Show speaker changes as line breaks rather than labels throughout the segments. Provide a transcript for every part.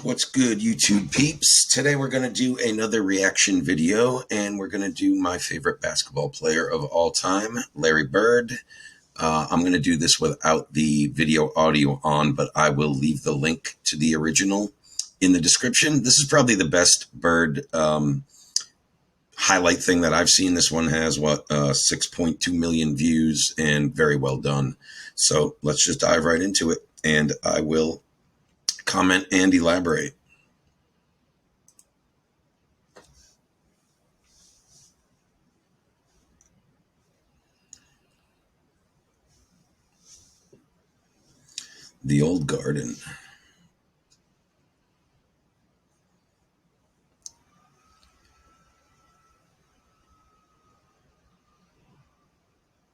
What's good, YouTube peeps? Today we're going to do another reaction video, and we're going to do my favorite basketball player of all time, Larry Bird. I'm going to do this without the video audio on, but I will leave the link to the original in the description. This is probably the best Bird highlight thing that I've seen. This one has, 6.2 million views, and very well done. So let's just dive right into it, and I will comment and elaborate. The Old Garden.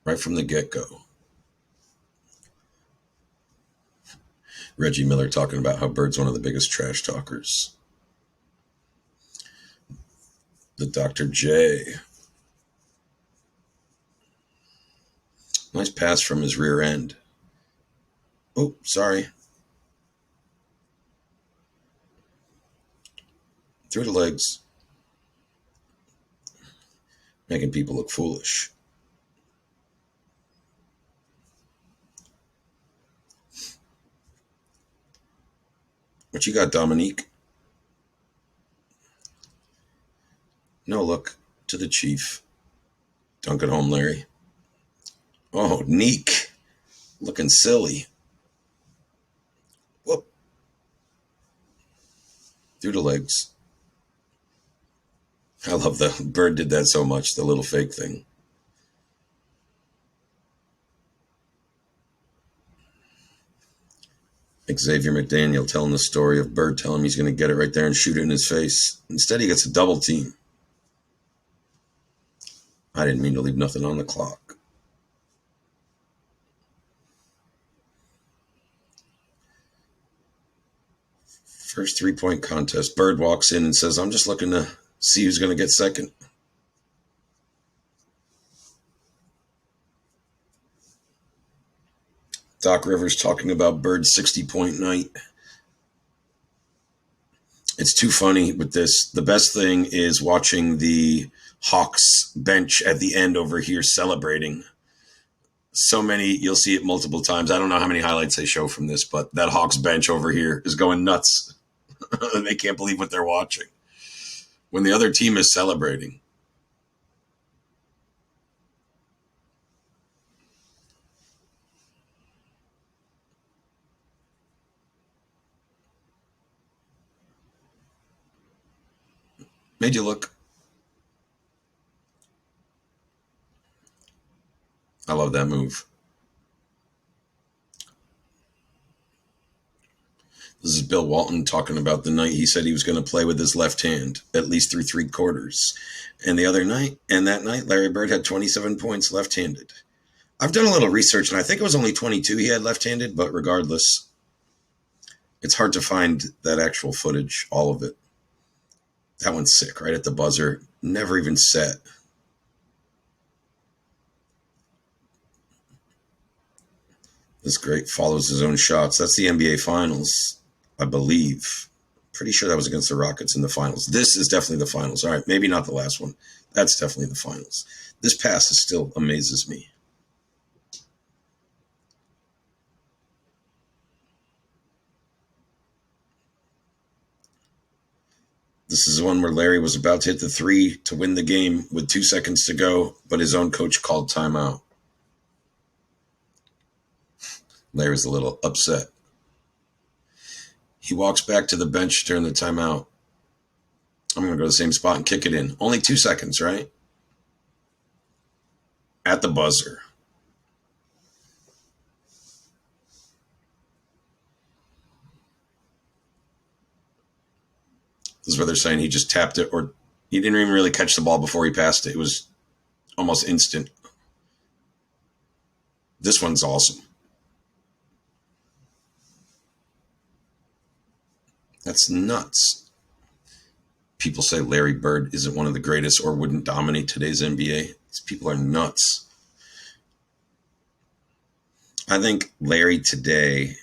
Right from the get-go. Reggie Miller talking about how Bird's one of the biggest trash talkers. The Dr. J. Nice pass from his rear end. Oh, sorry. Through the legs. Making people look foolish. What you got, Dominique? No look to the Chief. Dunk it home, Larry. Oh, Neek. Looking silly. Whoop. Through the legs. I love the Bird did that so much, the little fake thing. Xavier McDaniel telling the story of Bird telling him he's going to get it right there and shoot it in his face. Instead, he gets a double team. I didn't mean to leave nothing on the clock. First three-point contest. Bird walks in and says, I'm just looking to see who's going to get second. Doc Rivers talking about Bird's 60-point night. It's too funny with this. The best thing is watching the Hawks bench at the end over here celebrating. So many, you'll see it multiple times. I don't know how many highlights they show from this, but that Hawks bench over here is going nuts. They can't believe what they're watching when the other team is celebrating. Made you look. I love that move. This is Bill Walton talking about the night he said he was going to play with his left hand, at least through three quarters. And that night, Larry Bird had 27 points left-handed. I've done a little research, and I think it was only 22 he had left-handed, but regardless, it's hard to find that actual footage, all of it. That one's sick, right at the buzzer. Never even set. This great follows his own shots. That's the NBA Finals, I believe. Pretty sure that was against the Rockets in the finals. This is definitely the finals. All right, maybe not the last one. That's definitely the finals. This pass still amazes me. This is the one where Larry was about to hit the three to win the game with 2 seconds to go, but his own coach called timeout. Larry's a little upset. He walks back to the bench during the timeout. I'm going to go to the same spot and kick it in. Only 2 seconds, right? At the buzzer. This is where they're saying he just tapped it, or he didn't even really catch the ball before he passed it. It was almost instant. This one's awesome. That's nuts. People say Larry Bird isn't one of the greatest or wouldn't dominate today's NBA. These people are nuts. I think Larry today,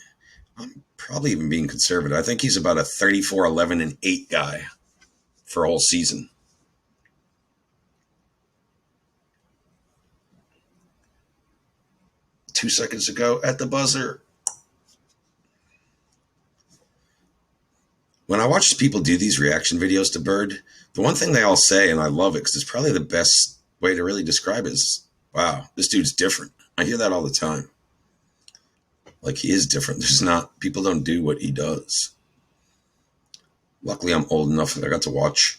I'm Probably even being conservative. I think he's about a 34, 11, and 8 guy for a whole season. Two seconds ago at the buzzer. When I watch people do these reaction videos to Bird, the one thing they all say, and I love it because it's probably the best way to really describe it, is, wow, this dude's different. I hear that all the time. Like, he is different. People don't do what he does. Luckily, I'm old enough that I got to watch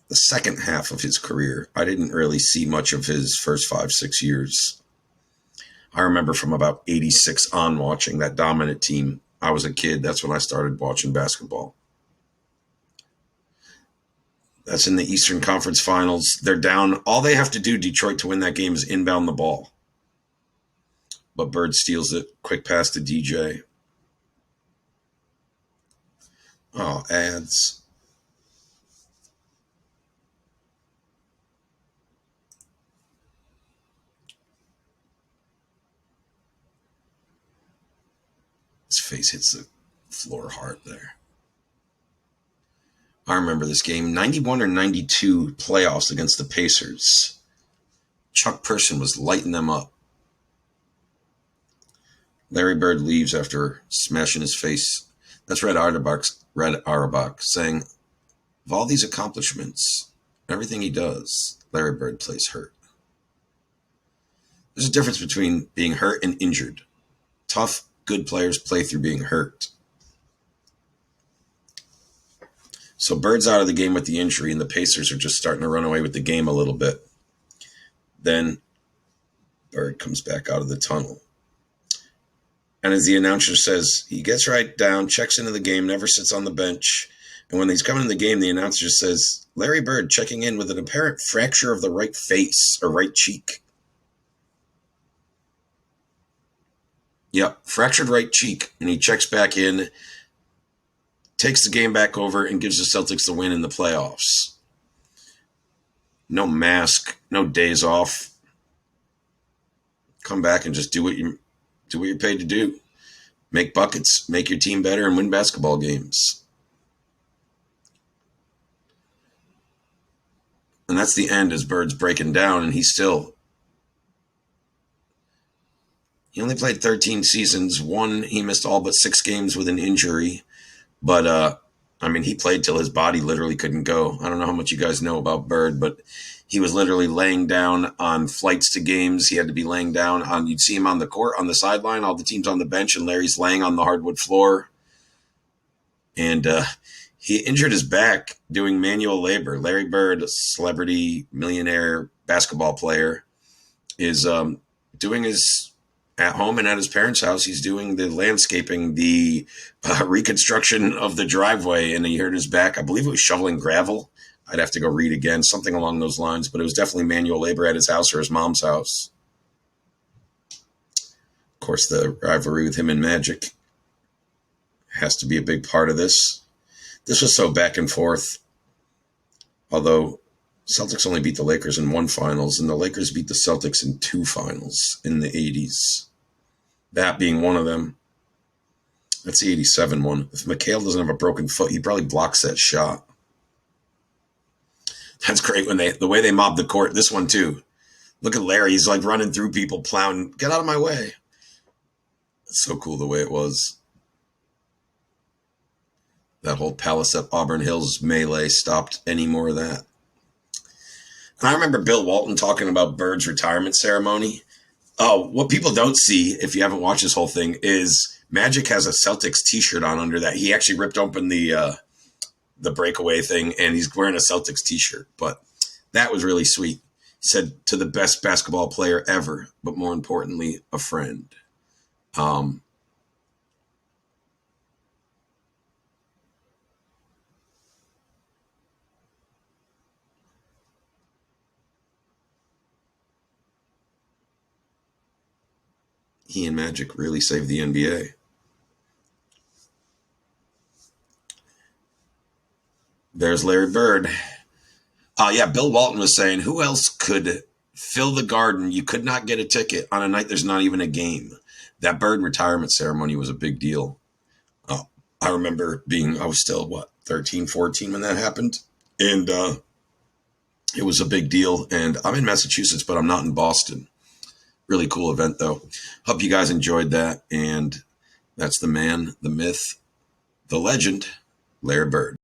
the second half of his career. I didn't really see much of his first 5, 6 years. I remember from about 86 on watching that dominant team. I was a kid. That's when I started watching basketball. That's in the Eastern Conference Finals. They're down. All they have to do, Detroit, to win that game is inbound the ball. But Bird steals it. Quick pass to DJ. Oh, ads. His face hits the floor hard there. I remember this game, 91 or 92 playoffs against the Pacers. Chuck Person was lighting them up. Larry Bird leaves after smashing his face. That's Red Auerbach saying, of all these accomplishments, everything he does, Larry Bird plays hurt. There's a difference between being hurt and injured. Tough, good players play through being hurt. So Bird's out of the game with the injury, and the Pacers are just starting to run away with the game a little bit. Then Bird comes back out of the tunnel. And as the announcer says, he gets right down, checks into the game, never sits on the bench. And when he's coming in the game, the announcer says, Larry Bird checking in with an apparent fracture of the right face or right cheek. Yep, fractured right cheek. And he checks back in, takes the game back over, and gives the Celtics the win in the playoffs. No mask, no days off. Come back and just do what you're paid to do. Make buckets, make your team better, and win basketball games. And that's the end as Bird's breaking down, and he only played 13 seasons. One, he missed all but 6 games with an injury. But, he played till his body literally couldn't go. I don't know how much you guys know about Bird, but he was literally laying down on flights to games. He had to be laying down you'd see him on the court, on the sideline, all the teams on the bench, and Larry's laying on the hardwood floor. And he injured his back doing manual labor. Larry Bird, a celebrity, millionaire basketball player, is doing his, at home and at his parents' house, he's doing the landscaping, the reconstruction of the driveway, and he hurt his back. I believe it was shoveling gravel. I'd have to go read again, something along those lines, but it was definitely manual labor at his house or his mom's house. Of course, the rivalry with him and Magic has to be a big part of this. This was so back and forth, although Celtics only beat the Lakers in 1 finals, and the Lakers beat the Celtics in 2 finals in the 80s. That being one of them. That's the 87 one. If McHale doesn't have a broken foot, he probably blocks that shot. That's great when the way they mob the court. This one too. Look at Larry. He's like running through people, plowing. Get out of my way. It's so cool the way it was. That whole Palace at Auburn Hills melee stopped any more of that. And I remember Bill Walton talking about Bird's retirement ceremony. Oh, what people don't see, if you haven't watched this whole thing, is Magic has a Celtics t-shirt on under that. He actually ripped open the breakaway thing, and he's wearing a Celtics t-shirt. But that was really sweet. He said, to the best basketball player ever, but more importantly, a friend. He and Magic really saved the NBA. There's Larry Bird. Bill Walton was saying, who else could fill the Garden? You could not get a ticket on a night there's not even a game. That Bird retirement ceremony was a big deal. I remember I was still, what, 13, 14 when that happened. And it was a big deal. And I'm in Massachusetts, but I'm not in Boston. Really cool event, though. Hope you guys enjoyed that. And that's the man, the myth, the legend, Larry Bird.